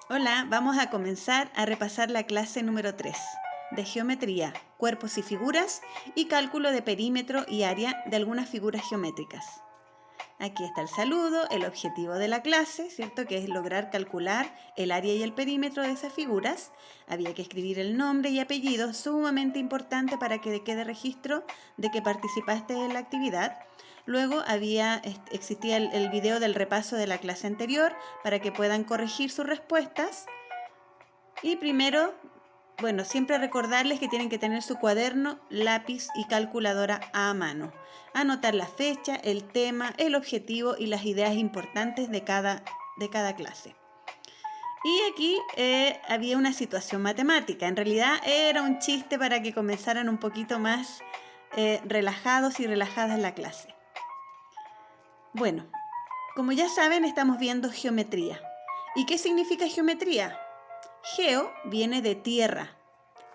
Hola, vamos a comenzar a repasar la clase número 3 de geometría, cuerpos y figuras y cálculo de perímetro y área de algunas figuras geométricas. Aquí está el saludo, el objetivo de la clase, ¿cierto? Que es lograr calcular el área y el perímetro de esas figuras. Había que escribir el nombre y apellido, sumamente importante para que quede registro de que participaste en la actividad. Luego existía el video del repaso de la clase anterior para que puedan corregir sus respuestas. Y primero, siempre recordarles que tienen que tener su cuaderno, lápiz y calculadora a mano. Anotar la fecha, el tema, el objetivo y las ideas importantes de cada clase. Y aquí había una situación matemática. En realidad era un chiste para que comenzaran un poquito más relajados y relajadas la clase. Bueno, como ya saben, estamos viendo geometría. ¿Y qué significa geometría? Geo viene de tierra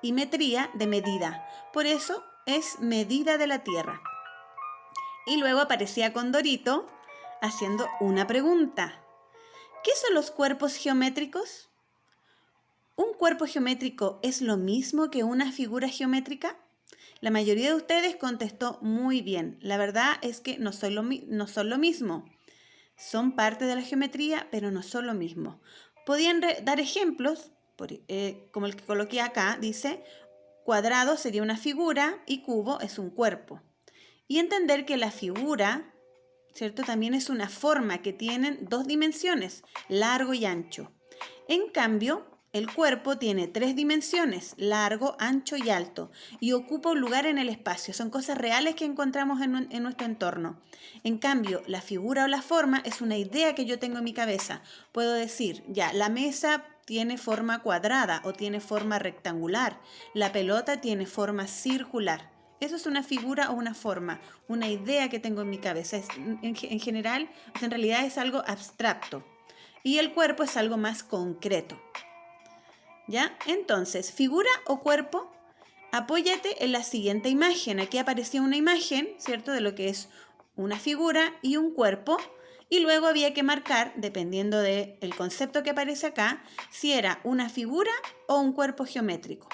y metría de medida. Por eso es medida de la tierra. Y luego aparecía Condorito haciendo una pregunta. ¿Qué son los cuerpos geométricos? ¿Un cuerpo geométrico es lo mismo que una figura geométrica? La mayoría de ustedes contestó muy bien. La verdad es que no son lo mismo. Son parte de la geometría, pero no son lo mismo. Podían dar ejemplos, como el que coloqué acá, dice, cuadrado sería una figura y cubo es un cuerpo. Y entender que la figura, ¿cierto? También es una forma que tiene dos dimensiones, largo y ancho. En cambio, el cuerpo tiene tres dimensiones, largo, ancho y alto, y ocupa un lugar en el espacio. Son cosas reales que encontramos en nuestro entorno. En cambio, la figura o la forma es una idea que yo tengo en mi cabeza. Puedo decir, ya, la mesa tiene forma cuadrada o tiene forma rectangular. La pelota tiene forma circular. Eso es una figura o una forma, una idea que tengo en mi cabeza. En general, en realidad es algo abstracto. Y el cuerpo es algo más concreto. ¿Ya? Entonces, figura o cuerpo, apóyate en la siguiente imagen. Aquí aparecía una imagen, ¿cierto? De lo que es una figura y un cuerpo. Y luego había que marcar, dependiendo del concepto que aparece acá, si era una figura o un cuerpo geométrico.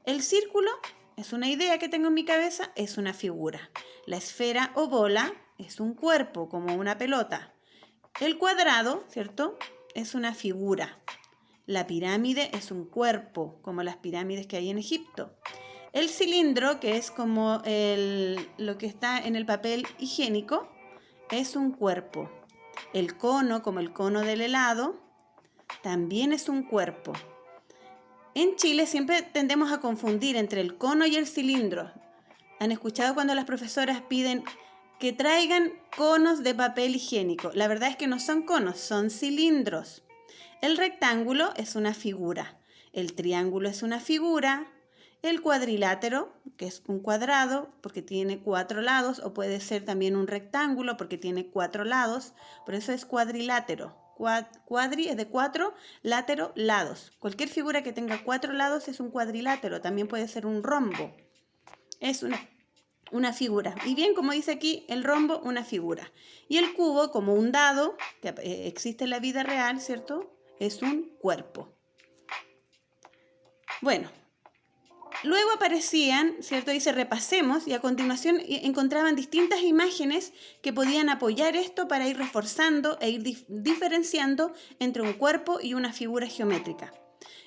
El círculo es una idea que tengo en mi cabeza, es una figura. La esfera o bola es un cuerpo, como una pelota. El cuadrado, ¿cierto? Es una figura. La pirámide es un cuerpo, como las pirámides que hay en Egipto. El cilindro, que es como lo que está en el papel higiénico, es un cuerpo. El cono, como el cono del helado, también es un cuerpo. En Chile siempre tendemos a confundir entre el cono y el cilindro. ¿Han escuchado cuando las profesoras piden que traigan conos de papel higiénico? La verdad es que no son conos, son cilindros. El rectángulo es una figura, el triángulo es una figura, el cuadrilátero, que es un cuadrado porque tiene 4 lados, o puede ser también un rectángulo porque tiene 4 lados, por eso es cuadrilátero. Cuadri es de 4, látero, lados. Cualquier figura que tenga 4 lados es un cuadrilátero, también puede ser un rombo. Es una figura. Y bien, como dice aquí, el rombo, una figura. Y el cubo, como un dado, que existe en la vida real, ¿cierto? Es un cuerpo. Bueno, luego aparecían, ¿cierto? Dice repasemos y a continuación encontraban distintas imágenes que podían apoyar esto para ir reforzando e ir diferenciando entre un cuerpo y una figura geométrica.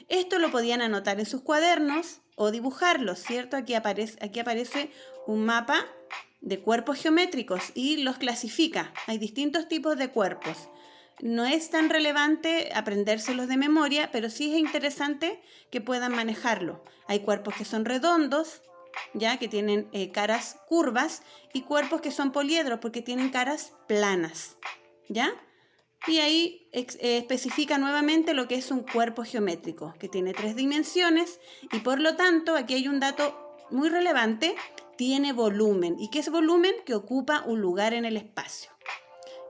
Esto lo podían anotar en sus cuadernos o dibujarlos, ¿cierto? Aquí aparece un mapa de cuerpos geométricos y los clasifica. Hay distintos tipos de cuerpos. No es tan relevante aprendérselos de memoria, pero sí es interesante que puedan manejarlo. Hay cuerpos que son redondos, ya que tienen caras curvas, y cuerpos que son poliedros porque tienen caras planas, ¿ya? Y ahí especifica nuevamente lo que es un cuerpo geométrico, que tiene 3 dimensiones y por lo tanto, aquí hay un dato muy relevante, tiene volumen. ¿Y qué es volumen? Que ocupa un lugar en el espacio.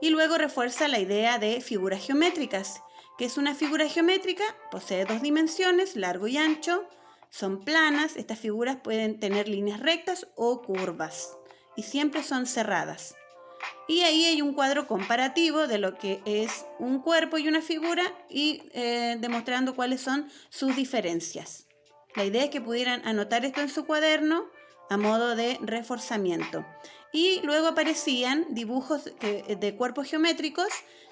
Y luego refuerza la idea de figuras geométricas, que es una figura geométrica, posee 2 dimensiones, largo y ancho, son planas, estas figuras pueden tener líneas rectas o curvas y siempre son cerradas. Y ahí hay un cuadro comparativo de lo que es un cuerpo y una figura y demostrando cuáles son sus diferencias. La idea es que pudieran anotar esto en su cuaderno a modo de reforzamiento. Y luego aparecían dibujos de cuerpos geométricos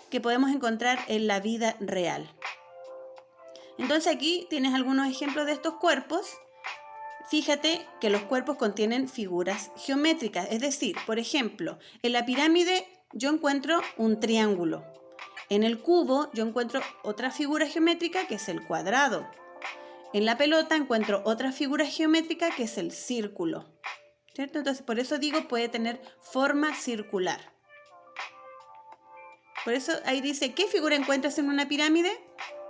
que podemos encontrar en la vida real. Entonces aquí tienes algunos ejemplos de estos cuerpos. Fíjate que los cuerpos contienen figuras geométricas, es decir, por ejemplo, en la pirámide yo encuentro un triángulo. En el cubo yo encuentro otra figura geométrica que es el cuadrado. En la pelota encuentro otra figura geométrica que es el círculo. ¿Cierto? Entonces, por eso digo, puede tener forma circular. Por eso ahí dice, ¿qué figura encuentras en una pirámide?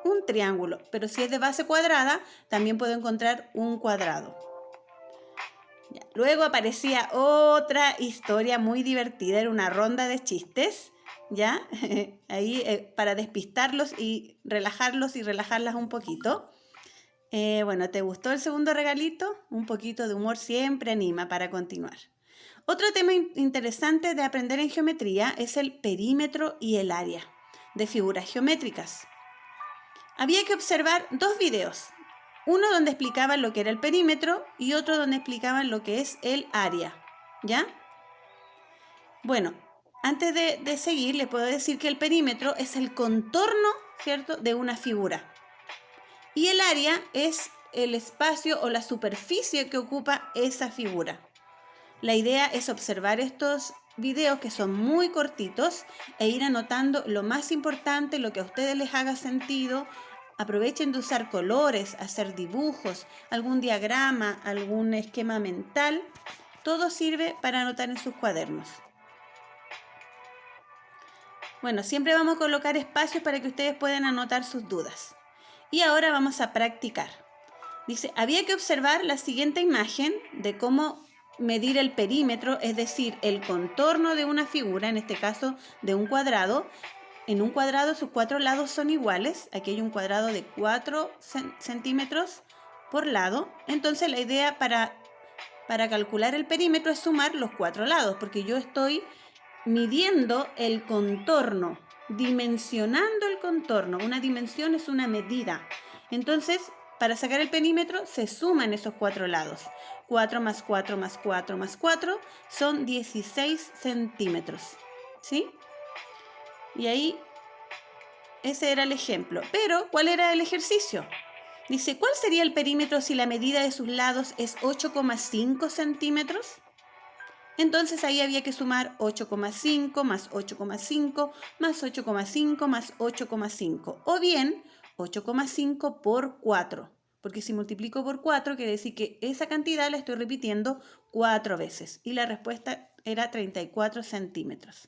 Un triángulo. Pero si es de base cuadrada, también puedo encontrar un cuadrado. Ya. Luego aparecía otra historia muy divertida, era una ronda de chistes, ¿ya? Ahí para despistarlos y relajarlas un poquito. Bueno, ¿te gustó el segundo regalito? Un poquito de humor siempre anima para continuar. Otro tema interesante de aprender en geometría es el perímetro y el área de figuras geométricas. Había que observar dos videos. Uno donde explicaban lo que era el perímetro y otro donde explicaban lo que es el área, ¿ya? Bueno, antes de seguir, les puedo decir que el perímetro es el contorno, ¿cierto?, de una figura. Y el área es el espacio o la superficie que ocupa esa figura. La idea es observar estos videos que son muy cortitos e ir anotando lo más importante, lo que a ustedes les haga sentido. Aprovechen de usar colores, hacer dibujos, algún diagrama, algún esquema mental. Todo sirve para anotar en sus cuadernos. Bueno, siempre vamos a colocar espacios para que ustedes puedan anotar sus dudas. Y ahora vamos a practicar. Dice, había que observar la siguiente imagen de cómo medir el perímetro, es decir, el contorno de una figura, en este caso de un cuadrado. En un cuadrado sus 4 lados son iguales. Aquí hay un cuadrado de 4 centímetros por lado. Entonces la idea para calcular el perímetro es sumar los 4 lados, porque yo estoy midiendo el contorno, dimensionando el contorno. Una dimensión es una medida. Entonces, para sacar el perímetro se suman esos 4 lados. 4 más 4 más 4 más 4 son 16 centímetros. ¿Sí? Y ahí, ese era el ejemplo. Pero, ¿cuál era el ejercicio? Dice, ¿cuál sería el perímetro si la medida de sus lados es 8,5 centímetros? Entonces ahí había que sumar 8,5 más 8,5 más 8,5 más 8,5. O bien 8,5 por 4. Porque si multiplico por 4 quiere decir que esa cantidad la estoy repitiendo 4 veces. Y la respuesta era 34 centímetros.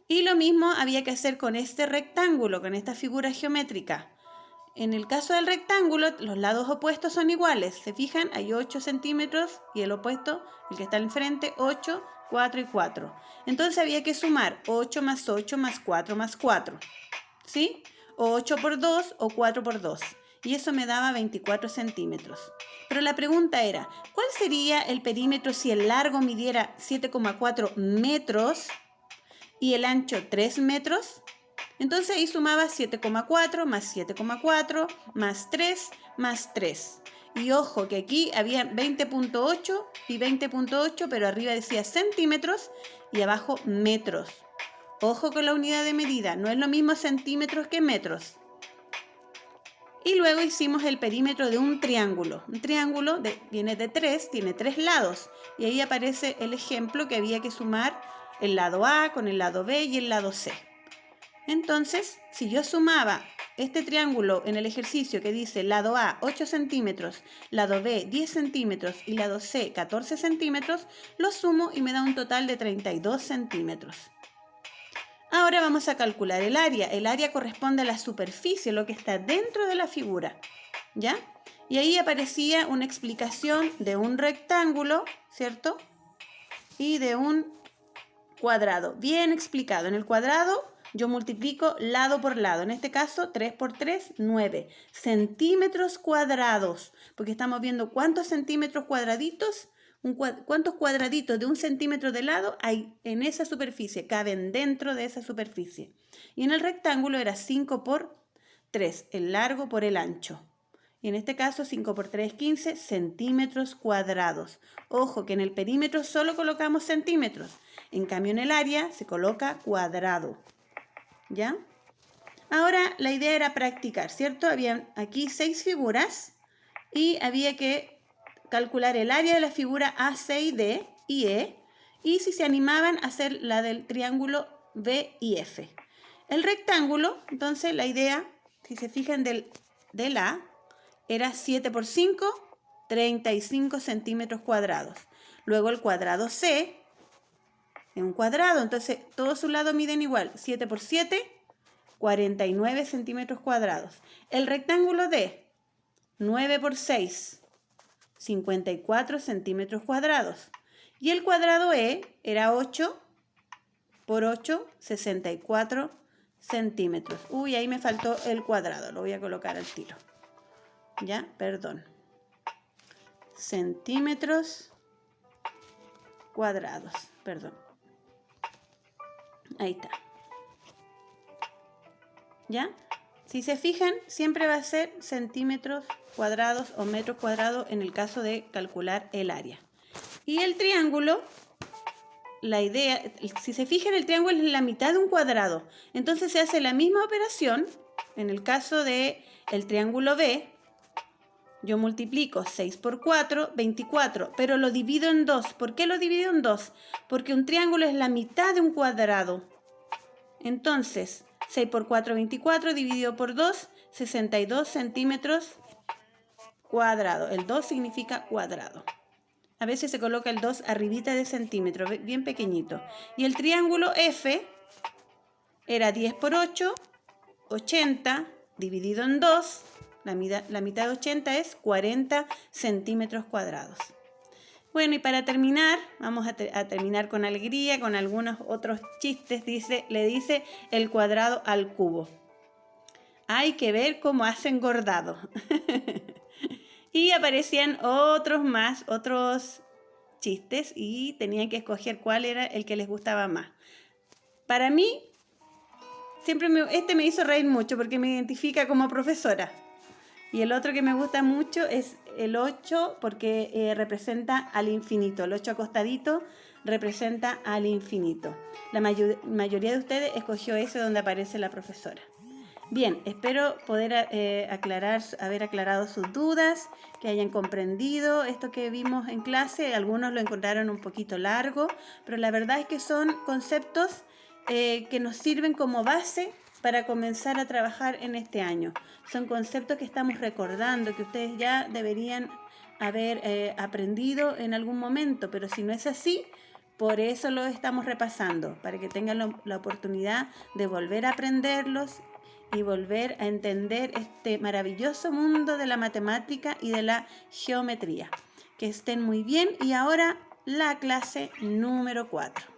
Y lo mismo había que hacer con este rectángulo, con esta figura geométrica. En el caso del rectángulo, los lados opuestos son iguales. ¿Se fijan? Hay 8 centímetros y el opuesto, el que está al frente, 8, 4 y 4. Entonces había que sumar 8 más 8 más 4 más 4. ¿Sí? O 8 por 2 o 4 por 2. Y eso me daba 24 centímetros. Pero la pregunta era, ¿cuál sería el perímetro si el largo midiera 7,4 metros y el ancho 3 metros? Entonces ahí sumaba 7,4 más 7,4 más 3 más 3. Y ojo que aquí había 20,8 y 20,8, pero arriba decía centímetros y abajo metros. Ojo con la unidad de medida, no es lo mismo centímetros que metros. Y luego hicimos el perímetro de un triángulo. Un triángulo viene de 3, tiene 3 lados. Y ahí aparece el ejemplo que había que sumar el lado A con el lado B y el lado C. Entonces, si yo sumaba este triángulo en el ejercicio que dice lado A 8 centímetros, lado B 10 centímetros y lado C 14 centímetros, lo sumo y me da un total de 32 centímetros. Ahora vamos a calcular el área. El área corresponde a la superficie, lo que está dentro de la figura, ¿ya? Y ahí aparecía una explicación de un rectángulo, ¿cierto? Y de un cuadrado, bien explicado. En el cuadrado yo multiplico lado por lado. En este caso, 3 por 3, 9 centímetros cuadrados. Porque estamos viendo cuántos centímetros cuadraditos. cuántos cuadraditos de 1 centímetro de lado hay en esa superficie, caben dentro de esa superficie. Y en el rectángulo era 5 por 3, el largo por el ancho. Y en este caso 5 por 3 es 15 centímetros cuadrados. Ojo que en el perímetro solo colocamos centímetros. En cambio en el área se coloca cuadrado. ¿Ya? Ahora la idea era practicar, ¿cierto? Habían aquí 6 figuras y había que calcular el área de la figura A, C y D y E. Y si se animaban a hacer la del triángulo B y F. El rectángulo, entonces la idea, si se fijan del A, era 7 por 5, 35 centímetros cuadrados. Luego el cuadrado C es un cuadrado, entonces todos sus lados miden igual. 7 por 7, 49 centímetros cuadrados. El rectángulo D, 9 por 6, 54 centímetros cuadrados. Y el cuadrado E era 8 por 8, 64 centímetros. Uy, ahí me faltó el cuadrado, lo voy a colocar al tiro. Ya, perdón. Centímetros cuadrados, perdón. Ahí está. ¿Ya? Si se fijan, siempre va a ser centímetros cuadrados o metros cuadrados en el caso de calcular el área. Y el triángulo, la idea, si se fijan, el triángulo es la mitad de un cuadrado. Entonces se hace la misma operación. En el caso del triángulo B, yo multiplico 6 por 4, 24, pero lo divido en 2. ¿Por qué lo divido en 2? Porque un triángulo es la mitad de un cuadrado. Entonces, 6 por 4, 24, dividido por 2, 62 centímetros cuadrados. El 2 significa cuadrado. A veces se coloca el 2 arribita de centímetro, bien pequeñito. Y el triángulo F era 10 por 8, 80, dividido en 2. La mitad de 80 es 40 centímetros cuadrados. Bueno, y para terminar, vamos a terminar con alegría, con algunos otros chistes. Le dice el cuadrado al cubo. Hay que ver cómo has engordado. Y aparecían otros chistes y tenían que escoger cuál era el que les gustaba más. Para mí, este me hizo reír mucho porque me identifica como profesora. Y el otro que me gusta mucho es el 8 porque representa al infinito. El 8 acostadito representa al infinito. La mayoría de ustedes escogió ese donde aparece la profesora. Bien, espero poder haber aclarado sus dudas, que hayan comprendido esto que vimos en clase. Algunos lo encontraron un poquito largo, pero la verdad es que son conceptos que nos sirven como base para comenzar a trabajar en este año. Son conceptos que estamos recordando, que ustedes ya deberían haber aprendido en algún momento, pero si no es así, por eso los estamos repasando, para que tengan la oportunidad de volver a aprenderlos y volver a entender este maravilloso mundo de la matemática y de la geometría. Que estén muy bien y ahora la clase número 4.